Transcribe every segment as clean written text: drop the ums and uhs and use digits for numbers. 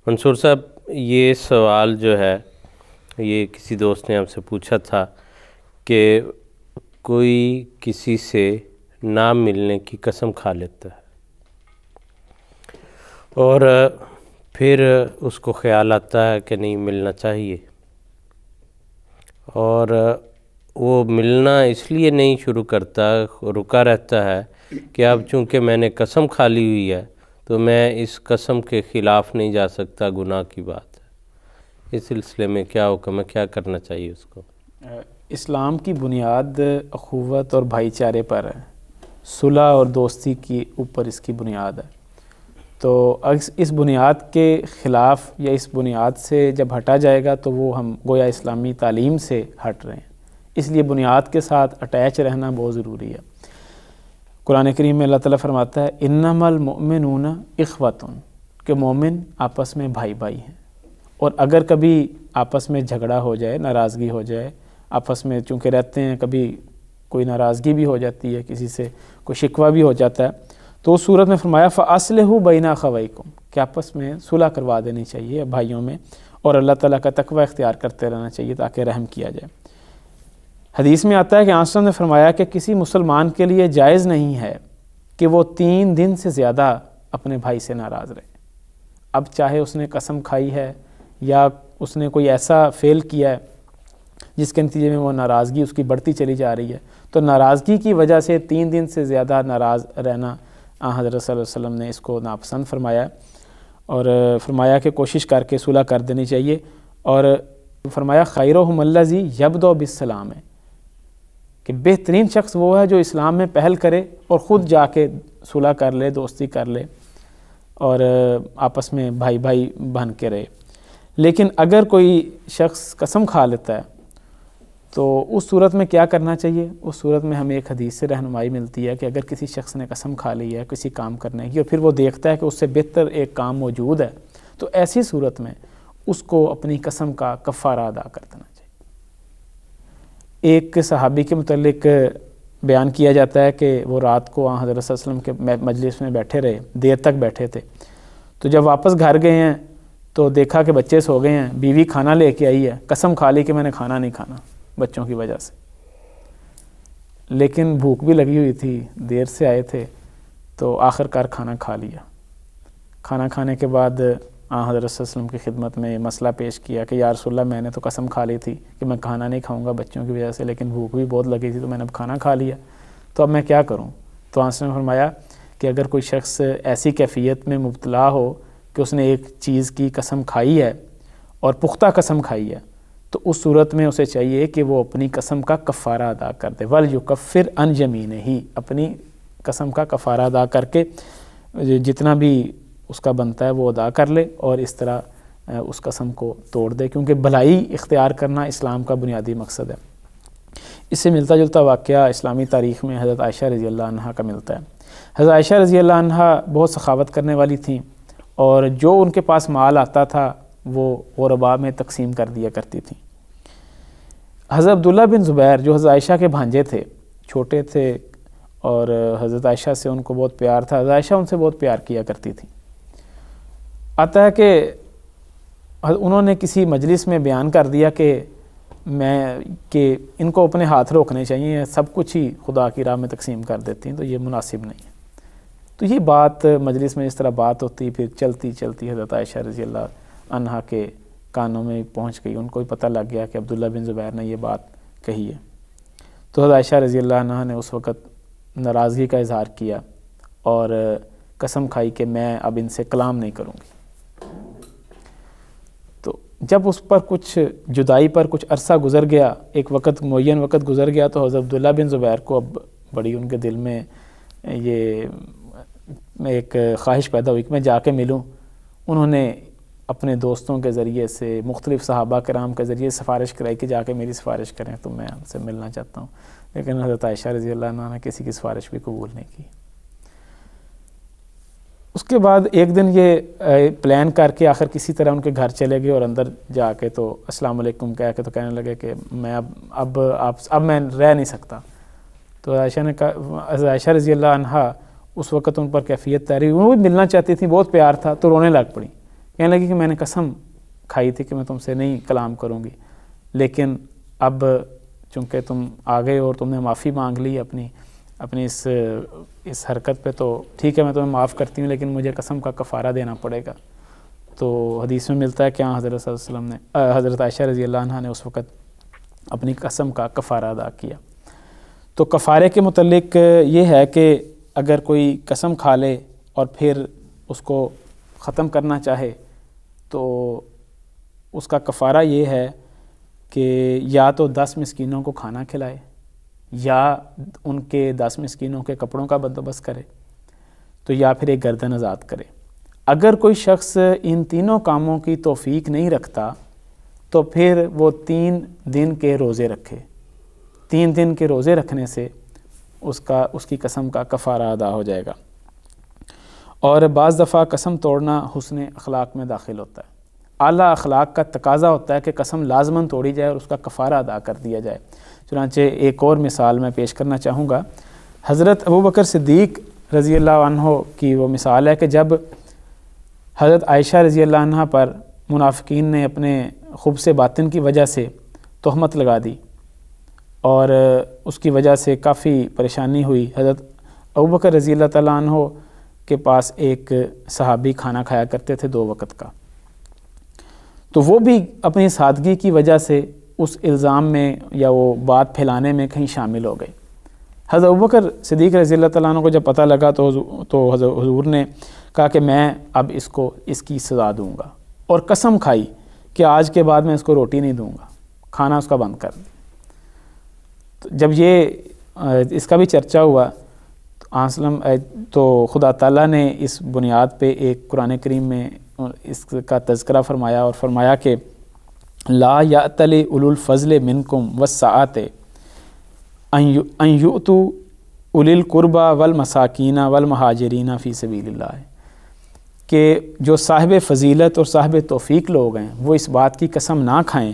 منصور صاحب، یہ سوال جو ہے یہ کسی دوست نے ہم سے پوچھا تھا کہ کوئی کسی سے نہ ملنے کی قسم کھا لیتا ہے اور پھر اس کو خیال آتا ہے کہ نہیں ملنا چاہیے، اور وہ ملنا اس لیے نہیں شروع کرتا، رکا رہتا ہے کہ اب چونکہ میں نے قسم کھا لی ہوئی ہے تو میں اس قسم کے خلاف نہیں جا سکتا، گناہ کی بات ہے۔ اس سلسلے میں کیا حکم ہے، کیا کرنا چاہیے اس کو؟ اسلام کی بنیاد اخوت اور بھائی چارے پر ہے، صلح اور دوستی کی اوپر اس کی بنیاد ہے۔ تو اس بنیاد کے خلاف یا اس بنیاد سے جب ہٹا جائے گا تو وہ ہم گویا اسلامی تعلیم سے ہٹ رہے ہیں، اس لیے بنیاد کے ساتھ اٹیچ رہنا بہت ضروری ہے۔ قرآن کریم میں اللہ تعالیٰ فرماتا ہے انما المؤمنون اخوۃ، کہ مومن آپس میں بھائی بھائی ہیں، اور اگر کبھی آپس میں جھگڑا ہو جائے، ناراضگی ہو جائے، آپس میں چونکہ رہتے ہیں، کبھی کوئی ناراضگی بھی ہو جاتی ہے، کسی سے کوئی شکوہ بھی ہو جاتا ہے، تو اس صورت میں فرمایا فَأَصْلِحُوا بَيْنَ أَخَوَيْكُمْ، کہ آپس میں صلح کروا دینی چاہیے بھائیوں میں، اور اللہ تعالیٰ کا تقوی اختیار کرتے رہنا چاہیے تاکہ رحم کیا جائے۔ حدیث میں آتا ہے کہ آنسو نے فرمایا کہ کسی مسلمان کے لیے جائز نہیں ہے کہ وہ 3 دن سے زیادہ اپنے بھائی سے ناراض رہے، اب چاہے اس نے قسم کھائی ہے یا اس نے کوئی ایسا فعل کیا ہے جس کے نتیجے میں وہ ناراضگی اس کی بڑھتی چلی جا رہی ہے، تو ناراضگی کی وجہ سے 3 دن سے زیادہ ناراض رہنا حضرت صلی اللہ علیہ وسلم نے اس کو ناپسند فرمایا، اور فرمایا کہ کوشش کر کے صلح کر دینی چاہیے، اور فرمایا خیرہم الذی یبدأ بالسلام، ہے کہ بہترین شخص وہ ہے جو اسلام میں پہل کرے اور خود جا کے صلح کر لے، دوستی کر لے، اور آپس میں بھائی بھائی بن کے رہے۔ لیکن اگر کوئی شخص قسم کھا لیتا ہے تو اس صورت میں کیا کرنا چاہیے؟ اس صورت میں ہمیں ایک حدیث سے رہنمائی ملتی ہے کہ اگر کسی شخص نے قسم کھا لی ہے کسی کام کرنے کی اور پھر وہ دیکھتا ہے کہ اس سے بہتر ایک کام موجود ہے، تو ایسی صورت میں اس کو اپنی قسم کا کفارہ ادا کر دینا چاہیے۔ ایک صحابی کے متعلق بیان کیا جاتا ہے کہ وہ رات کو حضرت صلی اللہ علیہ وسلم کے مجلس میں بیٹھے رہے، دیر تک بیٹھے تھے، تو جب واپس گھر گئے ہیں تو دیکھا کہ بچے سو گئے ہیں، بیوی کھانا لے کے آئی ہے، قسم کھا لی کہ میں نے کھانا نہیں کھانا بچوں کی وجہ سے، لیکن بھوک بھی لگی ہوئی تھی، دیر سے آئے تھے، تو آخر کار کھانا کھا لیا۔ کھانا کھانے کے بعد حضرت صلی اللہ علیہ وسلم کی خدمت میں مسئلہ پیش کیا کہ یا رسول اللہ میں نے تو قسم کھا لی تھی کہ میں کھانا نہیں کھاؤں گا بچوں کی وجہ سے، لیکن بھوک بھی بہت لگی تھی تو میں نے اب کھانا کھا لیا، تو اب میں کیا کروں؟ تو آپ نے فرمایا کہ اگر کوئی شخص ایسی کیفیت میں مبتلا ہو کہ اس نے ایک چیز کی قسم کھائی ہے اور پختہ قسم کھائی ہے، تو اس صورت میں اسے چاہیے کہ وہ اپنی قسم کا کفارہ ادا کر دے، وَلْيُكَفِّرْ عَنْ يَمِينِهِ، اپنی قسم کا کفارہ ادا کر کے جتنا بھی اس کا بنتا ہے وہ ادا کر لے اور اس طرح اس قسم کو توڑ دے، کیونکہ بھلائی اختیار کرنا اسلام کا بنیادی مقصد ہے۔ اس سے ملتا جلتا واقعہ اسلامی تاریخ میں حضرت عائشہ رضی اللہ عنہا کا ملتا ہے۔ حضرت عائشہ رضی اللہ عنہا بہت سخاوت کرنے والی تھیں، اور جو ان کے پاس مال آتا تھا وہ غرباء میں تقسیم کر دیا کرتی تھیں۔ حضرت عبداللہ بن زبیر جو حضرت عائشہ کے بھانجے تھے، چھوٹے تھے، اور حضرت عائشہ سے ان کو بہت پیار تھا، حضرت عائشہ ان سے بہت پیار کیا کرتی تھیں۔ آتا ہے کہ انہوں نے کسی مجلس میں بیان کر دیا کہ ان کو اپنے ہاتھ روکنے چاہیے، سب کچھ ہی خدا کی راہ میں تقسیم کر دیتی ہیں، تو یہ مناسب نہیں ہے۔ تو یہ بات مجلس میں اس طرح بات ہوتی، پھر چلتی چلتی حضرت عائشہ رضی اللہ عنہا کے کانوں میں پہنچ گئی، ان کو بھی پتہ لگ گیا کہ عبداللہ بن زبیر نے یہ بات کہی ہے۔ تو حضرت عائشہ رضی اللہ عنہا نے اس وقت ناراضگی کا اظہار کیا اور قسم کھائی کہ میں اب ان سے کلام نہیں کروں گی۔ تو جب اس پر کچھ جدائی پر کچھ عرصہ گزر گیا، ایک وقت معین وقت گزر گیا، تو حضرت عبداللہ بن زبیر کو اب بڑی ان کے دل میں یہ ایک خواہش پیدا ہوئی کہ میں جا کے ملوں۔ انہوں نے اپنے دوستوں کے ذریعے سے، مختلف صحابہ کرام کے ذریعے سفارش کرائی کہ جا کے میری سفارش کریں تو میں ان سے ملنا چاہتا ہوں، لیکن حضرت عائشہ رضی اللہ عنہا نے کسی کی سفارش بھی قبول نہیں کی۔ اس کے بعد ایک دن یہ پلان کر کے آخر کسی طرح ان کے گھر چلے گئے، اور اندر جا کے تو السلام علیکم کہہ کے تو کہنے لگے کہ میں اب میں رہ نہیں سکتا۔ تو عائشہ نے کہا، عائشہ رضی اللہ عنہا اس وقت ان پر کیفیت طاری، وہ بھی ملنا چاہتی تھیں، بہت پیار تھا، تو رونے لگ پڑی کہنے لگی کہ میں نے قسم کھائی تھی کہ میں تم سے نہیں کلام کروں گی، لیکن اب چونکہ تم آ گئے اور تم نے معافی مانگ لی اپنی اس حرکت پہ، تو ٹھیک ہے میں تمہیں معاف کرتی ہوں، لیکن مجھے قسم کا کفارہ دینا پڑے گا۔ تو حدیث میں ملتا ہے کہ حضرت صلی اللہ علیہ وسلم نے حضرت عائشہ رضی اللہ عنہا نے اس وقت اپنی قسم کا کفارہ ادا کیا۔ تو کفارے کے متعلق یہ ہے کہ اگر کوئی قسم کھا لے اور پھر اس کو ختم کرنا چاہے تو اس کا کفارہ یہ ہے کہ یا تو 10 مسکینوں کو کھانا کھلائے، یا ان کے 10 مسکینوں کے کپڑوں کا بندوبست کرے، تو یا پھر ایک گردن آزاد کرے۔ اگر کوئی شخص ان تینوں کاموں کی توفیق نہیں رکھتا تو پھر وہ 3 دن کے روزے رکھے۔ 3 دن کے روزے رکھنے سے اس کی قسم کا کفارہ ادا ہو جائے گا۔ اور بعض دفعہ قسم توڑنا حسن اخلاق میں داخل ہوتا ہے، اعلیٰ اخلاق کا تقاضا ہوتا ہے کہ قسم لازماً توڑی جائے اور اس کا کفارہ ادا کر دیا جائے۔ چنانچہ ایک اور مثال میں پیش کرنا چاہوں گا۔ حضرت ابوبکر صدیق رضی اللہ عنہ کی وہ مثال ہے کہ جب حضرت عائشہ رضی اللہ عنہ پر منافقین نے اپنے خبث باطن کی وجہ سے تہمت لگا دی اور اس کی وجہ سے کافی پریشانی ہوئی، حضرت ابوبکر رضی اللہ تعالیٰ عنہ کے پاس ایک صحابی کھانا کھایا کرتے تھے 2 وقت کا، تو وہ بھی اپنی سادگی کی وجہ سے اس الزام میں یا وہ بات پھیلانے میں کہیں شامل ہو گئے۔ حضرت ابوبکر صدیق رضی اللہ تعالیٰ عنہ کو جب پتہ لگا تو حضور نے کہا کہ میں اب اس کی سزا دوں گا، اور قسم کھائی کہ آج کے بعد میں اس کو روٹی نہیں دوں گا، کھانا اس کا بند کر دیں۔ تو جب اس کا بھی چرچا ہوا تو خدا تعالیٰ نے اس بنیاد پہ ایک قرآن کریم میں اس کا تذکرہ فرمایا اور فرمایا کہ لا یأتل اولو الفضل منکم والسعۃ ان یؤتوا اولی القربى والمساکین والمہاجرین فی سبیل اللہ، کہ جو صاحب فضیلت اور صاحب توفیق لوگ ہیں وہ اس بات کی قسم نہ کھائیں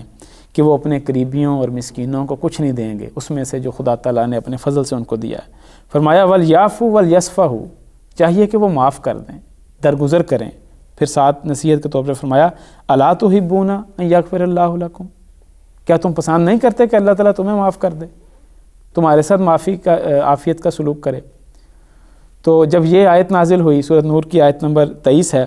کہ وہ اپنے قریبیوں اور مسکینوں کو کچھ نہیں دیں گے اس میں سے جو خدا تعالیٰ نے اپنے فضل سے ان کو دیا ہے۔ فرمایا وَلْيَعْفُوا وَلْيَصْفَحُوا، چاہیے کہ وہ معاف کر دیں، درگزر کریں۔ پھر ساتھ نصیحت کے طور پر فرمایا اَلَا تُحِبُّونَ أَن يَغْفِرَ اللَّهُ لَكُمْ، کیا تم پسند نہیں کرتے کہ اللہ تعالیٰ تمہیں معاف کر دے، تمہارے ساتھ عافیت کا سلوک کرے؟ تو جب یہ آیت نازل ہوئی، سورۃ نور کی آیت نمبر 23 ہے،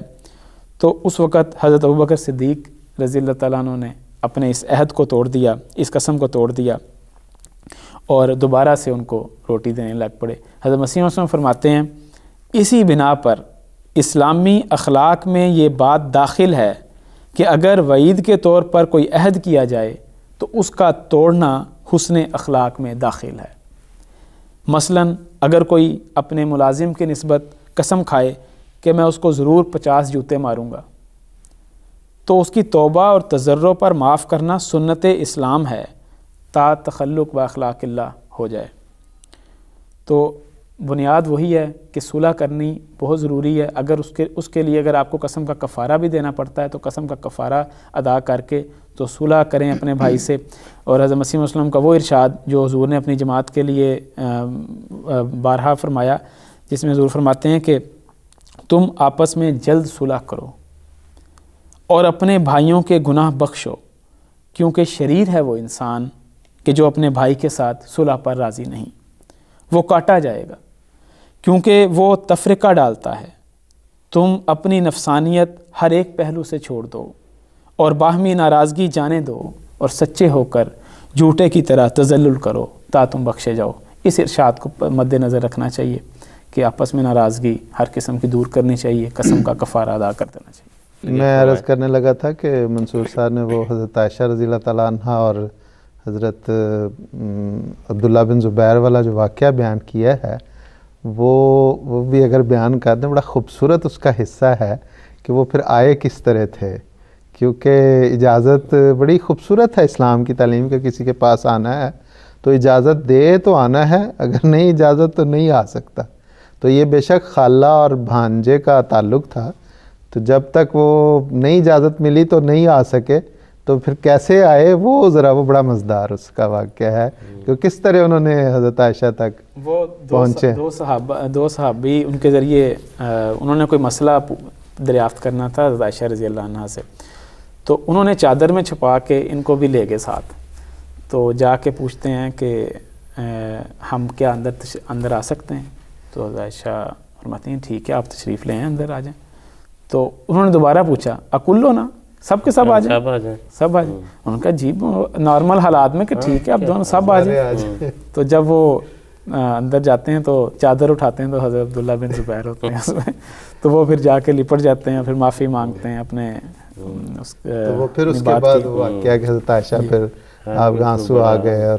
تو اس وقت حضرت ابوبکر صدیق رضی اللہ تعالیٰ عنہ نے اپنے اس عہد کو توڑ دیا، اس قسم کو توڑ دیا، اور دوبارہ سے ان کو روٹی دینے لگ پڑے۔ حضرت مسیح موعود وسلم فرماتے ہیں اسی بنا پر اسلامی اخلاق میں یہ بات داخل ہے کہ اگر وعید کے طور پر کوئی عہد کیا جائے تو اس کا توڑنا حسن اخلاق میں داخل ہے۔ مثلاً اگر کوئی اپنے ملازم کی نسبت قسم کھائے کہ میں اس کو ضرور 50 جوتے ماروں گا، تو اس کی توبہ اور تضرع پر معاف کرنا سنت اسلام ہے تا تخلق و اخلاق اللہ ہو جائے۔ تو بنیاد وہی ہے کہ صلح کرنی بہت ضروری ہے۔ اگر اس کے لیے اگر آپ کو قسم کا کفارہ بھی دینا پڑتا ہے تو قسم کا کفارہ ادا کر کے تو صلح کریں اپنے بھائی سے۔ اور حضرت مسیح موعود وسلم کا وہ ارشاد جو حضور نے اپنی جماعت کے لیے بارہا فرمایا، جس میں حضور فرماتے ہیں کہ تم آپس میں جلد صلح کرو اور اپنے بھائیوں کے گناہ بخشو، کیونکہ شریر ہے وہ انسان کہ جو اپنے بھائی کے ساتھ صلح پر راضی نہیں، وہ کاٹا جائے گا کیونکہ وہ تفرقہ ڈالتا ہے۔ تم اپنی نفسانیت ہر ایک پہلو سے چھوڑ دو اور باہمی ناراضگی جانے دو اور سچے ہو کر جھوٹے کی طرح تذلل کرو تا تم بخشے جاؤ۔ اس ارشاد کو مد نظر رکھنا چاہیے کہ آپس میں ناراضگی ہر قسم کی دور کرنی چاہیے، قسم کا کفارہ ادا کر دینا چاہیے۔ میں عرض کرنے لگا تھا کہ منصور صاحب نے وہ حضرت عائشہ رضی اللہ تعالیٰ عنہ اور حضرت عبداللہ بن زبیر والا جو واقعہ بیان کیا ہے وہ بھی اگر بیان کر دیں، بڑا خوبصورت اس کا حصہ ہے کہ وہ پھر آئے کس طرح تھے، کیونکہ اجازت بڑی خوبصورت ہے اسلام کی تعلیم کہ کسی کے پاس آنا ہے تو اجازت دے تو آنا ہے، اگر نہیں اجازت تو نہیں آ سکتا۔ تو یہ بے شک خالہ اور بھانجے کا تعلق تھا، تو جب تک وہ نہیں اجازت ملی تو نہیں آ سکے، تو پھر کیسے آئے وہ بڑا مزدار اس کا واقعہ ہے کہ کس طرح انہوں نے حضرت عائشہ تک وہ پہنچے۔ دو صحابی ان کے ذریعے انہوں نے کوئی مسئلہ دریافت کرنا تھا حضرت عائشہ رضی اللہ عنہا سے. تو انہوں نے چادر میں چھپا کے ان کو بھی لے گئے ساتھ. تو جا کے پوچھتے ہیں کہ ہم کیا اندر آ سکتے ہیں؟ تو حضرت عائشہ فرماتی ہیں ٹھیک ہے آپ تشریف لے آئیں، اندر آ جائیں. تو انہوں نے دوبارہ پوچھا اکلو نا، سب کے سب آ جائیں، سب آ جائیں. انہوں نے کہا جی نارمل حالات میں کہ ٹھیک ہے اب دونوں سب آ جائیں. تو جب وہ اندر جاتے ہیں تو چادر اٹھاتے ہیں تو حضرت عبداللہ بن زبیر ہوتے ہیں اس میں. تو وہ پھر جا کے لپٹ جاتے ہیں، پھر معافی مانگتے ہیں اپنے وہ پھر اس کے بعد واقعہ کہ حضرت عائشہ پھر آپ کے آنسو آ گئے اور